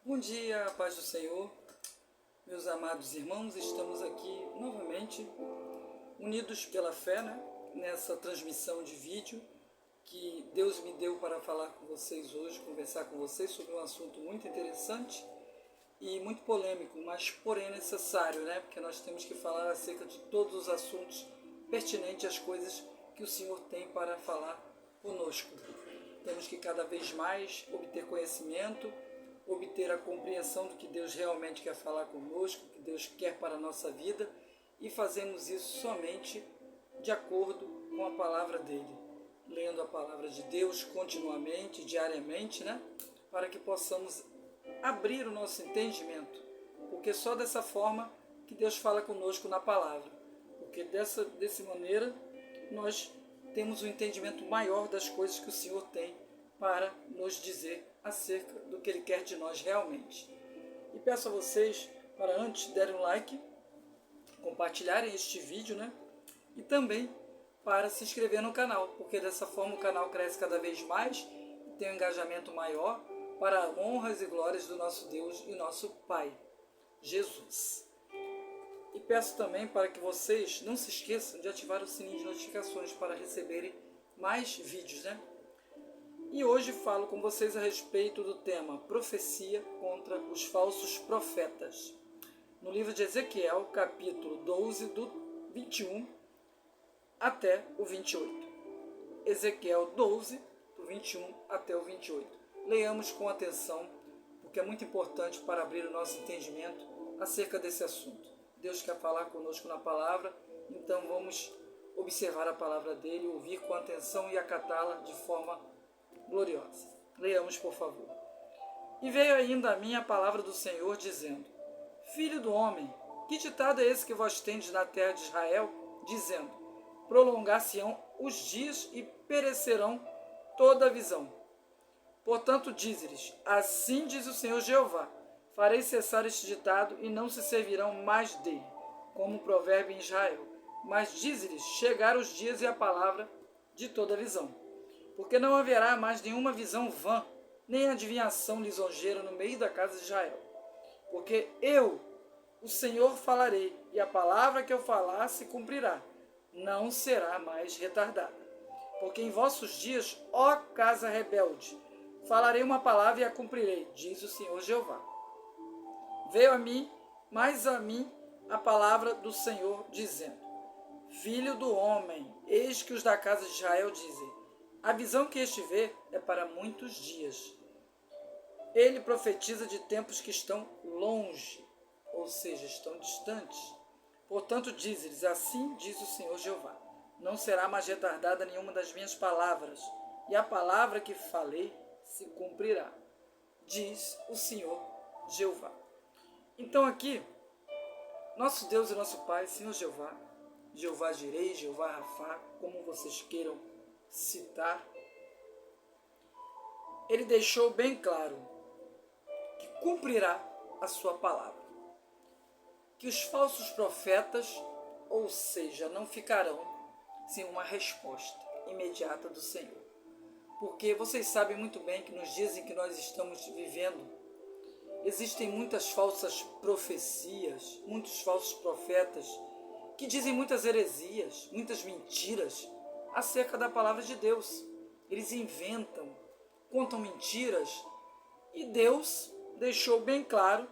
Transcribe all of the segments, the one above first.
Bom dia, paz do Senhor, meus amados irmãos, estamos aqui novamente unidos pela fé, nessa transmissão de vídeo que Deus me deu para falar com vocês hoje, conversar com vocês sobre um assunto muito interessante e muito polêmico, mas porém necessário, porque nós temos que falar acerca de todos os assuntos pertinentes às coisas que o Senhor tem para falar conosco. Temos que cada vez mais obter conhecimento, obter a compreensão do que Deus realmente quer falar conosco, que Deus quer para a nossa vida, e fazemos isso somente de acordo com a palavra dele, lendo a palavra de Deus continuamente, diariamente, para que possamos abrir o nosso entendimento, porque só dessa forma que Deus fala conosco na palavra, porque dessa maneira nós temos um entendimento maior das coisas que o Senhor tem para nos dizer acerca do que Ele quer de nós realmente. E peço a vocês para antes derem um like, compartilharem este vídeo, e também para se inscrever no canal, porque dessa forma o canal cresce cada vez mais e tem um engajamento maior para honras e glórias do nosso Deus e nosso Pai, Jesus. E peço também para que vocês não se esqueçam de ativar o sininho de notificações para receberem mais vídeos, E hoje falo com vocês a respeito do tema profecia contra os falsos profetas. No livro de Ezequiel, capítulo 12, do 21 até o 28. Ezequiel 12, do 21 até o 28. Leiamos com atenção, porque é muito importante para abrir o nosso entendimento acerca desse assunto. Deus quer falar conosco na palavra, então vamos observar a palavra dele, ouvir com atenção e acatá-la de forma gloriosa. Leiamos, por favor. E veio ainda a mim a palavra do Senhor, dizendo: Filho do homem, que ditado é esse que vós tendes na terra de Israel, dizendo: prolongar-se-ão os dias e perecerão toda a visão. Portanto, dize-lhes: assim diz o Senhor Jeová: farei cessar este ditado e não se servirão mais dele, como provérbio em Israel. Mas dize-lhes: chegaram os dias e a palavra de toda a visão. Porque não haverá mais nenhuma visão vã, nem adivinhação lisonjeira no meio da casa de Israel. Porque eu, o Senhor, falarei, e a palavra que eu falar se cumprirá, não será mais retardada. Porque em vossos dias, ó casa rebelde, falarei uma palavra e a cumprirei, diz o Senhor Jeová. Veio a mim, mais a mim, a palavra do Senhor, dizendo: Filho do homem, eis que os da casa de Israel dizem: a visão que este vê é para muitos dias. Ele profetiza de tempos que estão longe, ou seja, estão distantes. Portanto, diz-lhes: assim diz o Senhor Jeová: não será mais retardada nenhuma das minhas palavras, e a palavra que falei se cumprirá, diz o Senhor Jeová. Então aqui, nosso Deus e nosso Pai, Senhor Jeová, Jeová Jirei, Jeová Rafá, como vocês queiram citar, ele deixou bem claro que cumprirá a sua palavra, que os falsos profetas, ou seja, não ficarão sem uma resposta imediata do Senhor. Porque vocês sabem muito bem que nos dias em que nós estamos vivendo, existem muitas falsas profecias, muitos falsos profetas que dizem muitas heresias, muitas mentiras acerca da palavra de Deus. Eles inventam, contam mentiras, e Deus deixou bem claro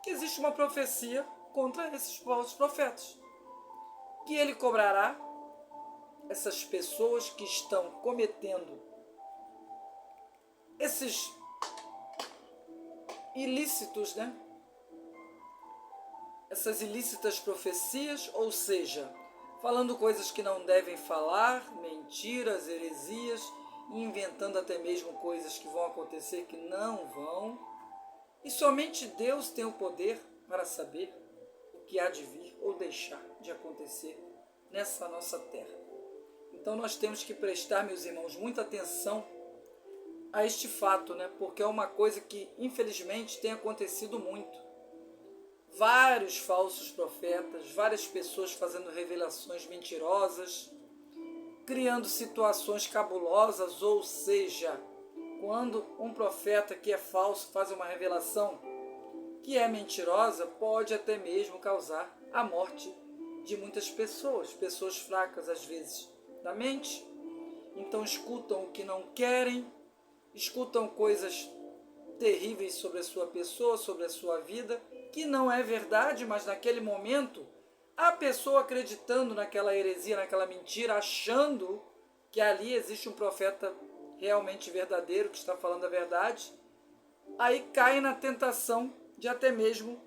que existe uma profecia contra esses falsos profetas, que ele cobrará essas pessoas que estão cometendo esses ilícitos, essas ilícitas profecias, ou seja, falando coisas que não devem falar, mentiras, heresias, inventando até mesmo coisas que vão acontecer que não vão. E somente Deus tem o poder para saber o que há de vir ou deixar de acontecer nessa nossa terra. Então nós temos que prestar, meus irmãos, muita atenção a este fato, porque é uma coisa que infelizmente tem acontecido muito. Vários falsos profetas, várias pessoas fazendo revelações mentirosas, criando situações cabulosas, ou seja, quando um profeta que é falso faz uma revelação que é mentirosa, pode até mesmo causar a morte de muitas pessoas, pessoas fracas às vezes da mente. Então escutam o que não querem, escutam coisas terríveis sobre a sua pessoa, sobre a sua vida, que não é verdade, mas naquele momento a pessoa acreditando naquela heresia, naquela mentira, achando que ali existe um profeta realmente verdadeiro, que está falando a verdade, aí cai na tentação de até mesmo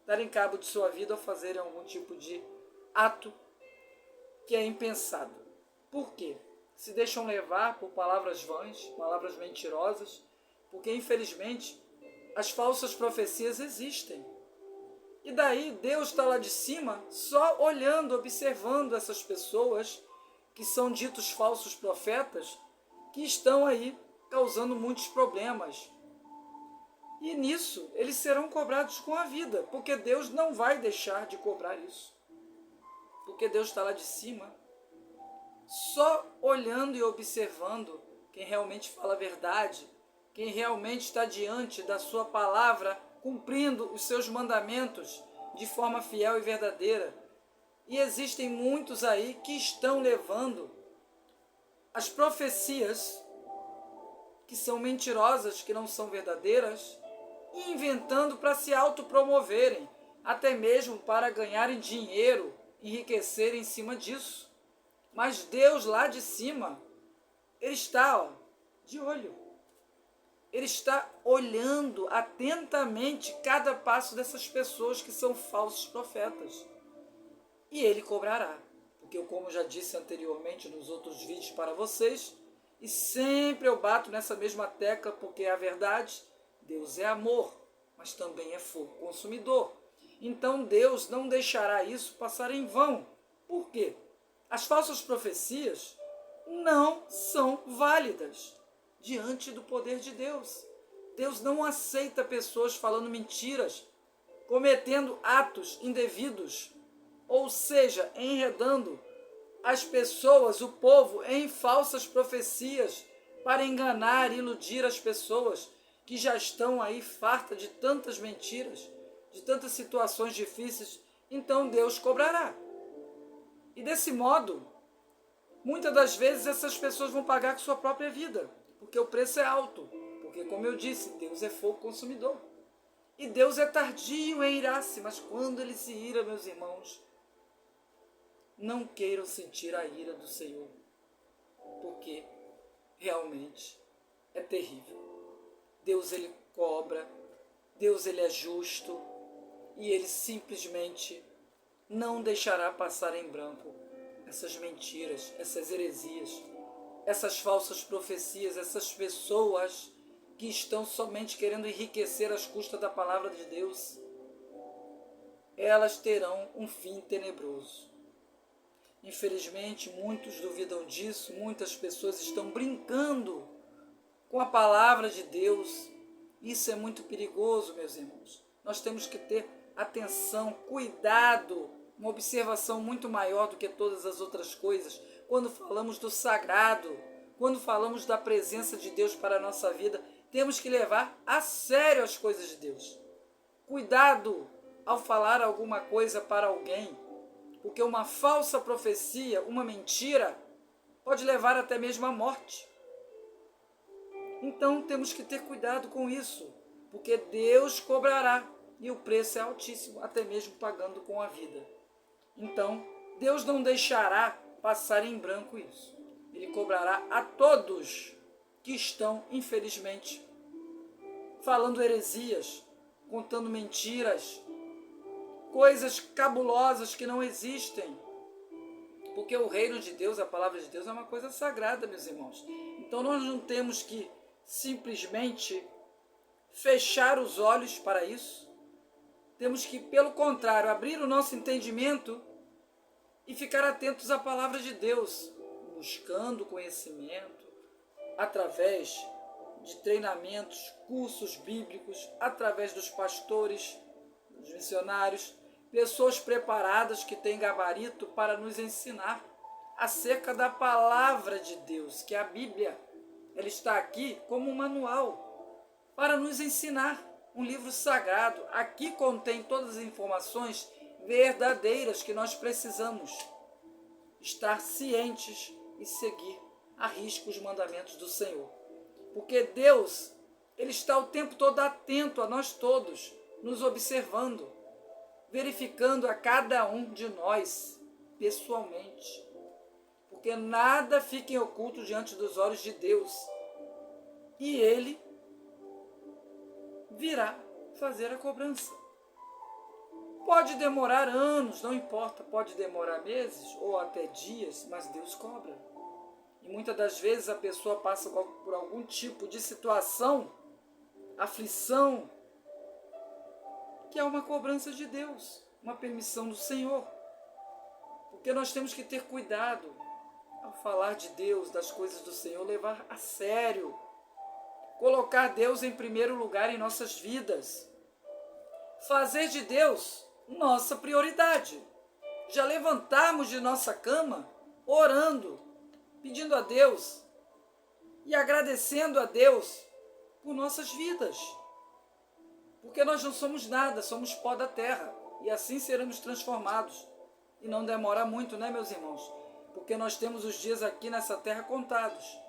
darem cabo de sua vida ou fazerem algum tipo de ato que é impensado. Por quê? Se deixam levar por palavras vãs, palavras mentirosas, porque infelizmente as falsas profecias existem. E daí Deus está lá de cima só olhando, observando essas pessoas que são ditos falsos profetas, que estão aí causando muitos problemas. E nisso eles serão cobrados com a vida, porque Deus não vai deixar de cobrar isso. Porque Deus está lá de cima, só olhando e observando quem realmente fala a verdade, quem realmente está diante da sua palavra, cumprindo os seus mandamentos de forma fiel e verdadeira. E existem muitos aí que estão levando as profecias que são mentirosas, que não são verdadeiras, e inventando para se autopromoverem, até mesmo para ganharem dinheiro, enriquecer em cima disso. Mas Deus lá de cima, Ele está de olho. Ele está olhando atentamente cada passo dessas pessoas que são falsos profetas. E Ele cobrará. Porque eu, como já disse anteriormente nos outros vídeos para vocês, e sempre eu bato nessa mesma tecla, porque é a verdade, Deus é amor, mas também é fogo consumidor. Então Deus não deixará isso passar em vão. Por quê? As falsas profecias não são válidas diante do poder de Deus. Deus não aceita pessoas falando mentiras, cometendo atos indevidos, ou seja, enredando as pessoas, o povo, em falsas profecias para enganar e iludir as pessoas que já estão aí fartas de tantas mentiras, de tantas situações difíceis. Então Deus cobrará. E desse modo, muitas das vezes essas pessoas vão pagar com sua própria vida, porque o preço é alto. Porque, como eu disse, Deus é fogo consumidor. E Deus é tardio em irar-se, mas quando Ele se ira, meus irmãos, não queiram sentir a ira do Senhor, porque realmente é terrível. Deus, Ele cobra, Deus, Ele é justo, e Ele simplesmente não deixará passar em branco essas mentiras, essas heresias, essas falsas profecias, essas pessoas que estão somente querendo enriquecer às custas da palavra de Deus. Elas terão um fim tenebroso. Infelizmente, muitos duvidam disso, muitas pessoas estão brincando com a palavra de Deus. Isso é muito perigoso, meus irmãos. Nós temos que ter atenção, cuidado, uma observação muito maior do que todas as outras coisas. Quando falamos do sagrado, quando falamos da presença de Deus para a nossa vida, temos que levar a sério as coisas de Deus. Cuidado ao falar alguma coisa para alguém, porque uma falsa profecia, uma mentira, pode levar até mesmo à morte. Então temos que ter cuidado com isso, porque Deus cobrará e o preço é altíssimo, até mesmo pagando com a vida. Então Deus não deixará passar em branco isso. Ele cobrará a todos que estão, infelizmente, falando heresias, contando mentiras, coisas cabulosas que não existem. Porque o reino de Deus, a palavra de Deus, é uma coisa sagrada, meus irmãos. Então nós não temos que simplesmente fechar os olhos para isso. Temos que, pelo contrário, abrir o nosso entendimento e ficar atentos à palavra de Deus, buscando conhecimento através de treinamentos, cursos bíblicos, através dos pastores, dos missionários, pessoas preparadas que têm gabarito para nos ensinar acerca da palavra de Deus, que é a Bíblia. Ela está aqui como um manual para nos ensinar, um livro sagrado. Aqui contém todas as informações verdadeiras que nós precisamos estar cientes e seguir à risca os mandamentos do Senhor. Porque Deus, Ele está o tempo todo atento a nós todos, nos observando, verificando a cada um de nós pessoalmente. Porque nada fica em oculto diante dos olhos de Deus. E Ele virá fazer a cobrança. Pode demorar anos, não importa, pode demorar meses ou até dias, mas Deus cobra. E muitas das vezes a pessoa passa por algum tipo de situação, aflição, que é uma cobrança de Deus, uma permissão do Senhor. Porque nós temos que ter cuidado ao falar de Deus, das coisas do Senhor, levar a sério. Colocar Deus em primeiro lugar em nossas vidas. Fazer de Deus nossa prioridade. Já levantarmos de nossa cama, orando, pedindo a Deus e agradecendo a Deus por nossas vidas. Porque nós não somos nada, somos pó da terra. E assim seremos transformados. E não demora muito, né, meus irmãos? Porque nós temos os dias aqui nessa terra contados.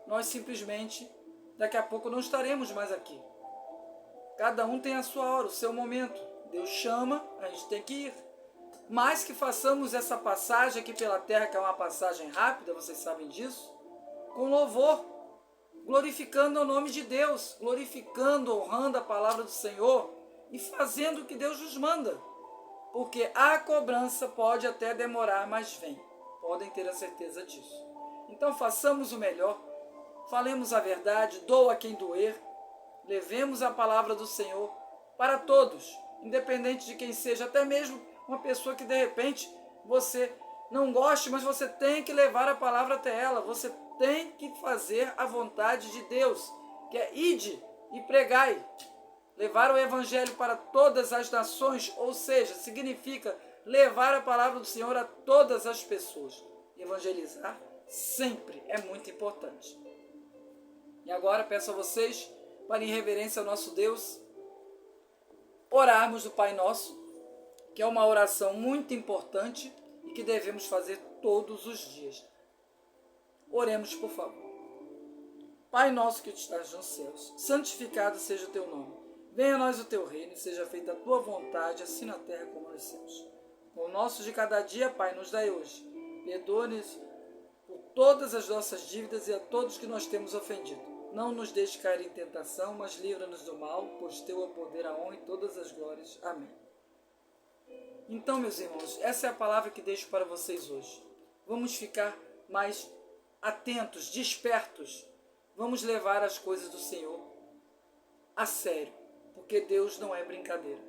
Nós simplesmente, daqui a pouco, não estaremos mais aqui. Cada um tem a sua hora, o seu momento. Deus chama, a gente tem que ir. Mas que façamos essa passagem aqui pela terra, que é uma passagem rápida, vocês sabem disso, com louvor, glorificando o nome de Deus, glorificando, honrando a palavra do Senhor e fazendo o que Deus nos manda. Porque a cobrança pode até demorar, mas vem. Podem ter a certeza disso. Então façamos o melhor, falemos a verdade, doa quem doer, levemos a palavra do Senhor para todos, independente de quem seja, até mesmo uma pessoa que de repente você não goste, mas você tem que levar a palavra até ela, você tem que fazer a vontade de Deus, que é ide e pregai, levar o evangelho para todas as nações, ou seja, significa levar a palavra do Senhor a todas as pessoas. Evangelizar sempre é muito importante. E agora peço a vocês, para em reverência ao nosso Deus, orarmos o Pai Nosso, que é uma oração muito importante e que devemos fazer todos os dias. Oremos, por favor. Pai nosso que estás nos céus, santificado seja o teu nome. Venha a nós o teu reino e seja feita a tua vontade, assim na terra como nos céus. O nosso de cada dia, Pai, nos dai hoje. Perdoa-nos por todas as nossas dívidas e a todos que nós temos ofendido. Não nos deixe cair em tentação, mas livra-nos do mal, pois teu é o poder, a honra e todas as glórias. Amém. Então, meus irmãos, essa é a palavra que deixo para vocês hoje. Vamos ficar mais atentos, despertos. Vamos levar as coisas do Senhor a sério, porque Deus não é brincadeira.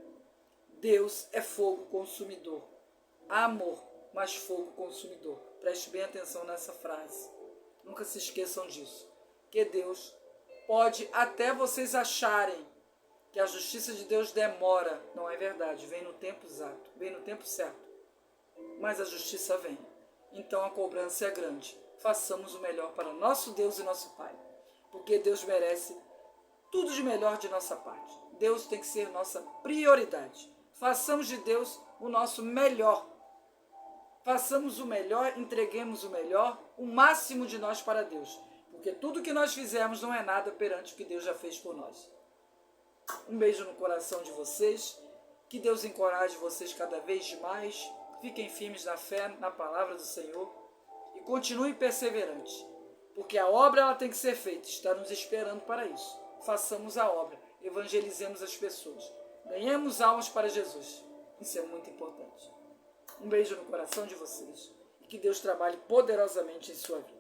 Deus é fogo consumidor. Amor, mas fogo consumidor. Preste bem atenção nessa frase. Nunca se esqueçam disso. Que Deus pode até vocês acharem que a justiça de Deus demora. Não é verdade. Vem no tempo exato. Vem no tempo certo. Mas a justiça vem. Então a cobrança é grande. Façamos o melhor para nosso Deus e nosso Pai. Porque Deus merece tudo de melhor de nossa parte. Deus tem que ser nossa prioridade. Façamos de Deus o nosso melhor. Façamos o melhor, entreguemos o melhor, o máximo de nós para Deus. Porque tudo que nós fizermos não é nada perante o que Deus já fez por nós. Um beijo no coração de vocês. Que Deus encoraje vocês cada vez mais. Fiquem firmes na fé, na palavra do Senhor. E continuem perseverantes. Porque a obra ela tem que ser feita. Está nos esperando para isso. Façamos a obra. Evangelizemos as pessoas. Ganhemos almas para Jesus. Isso é muito importante. Um beijo no coração de vocês. E que Deus trabalhe poderosamente em sua vida.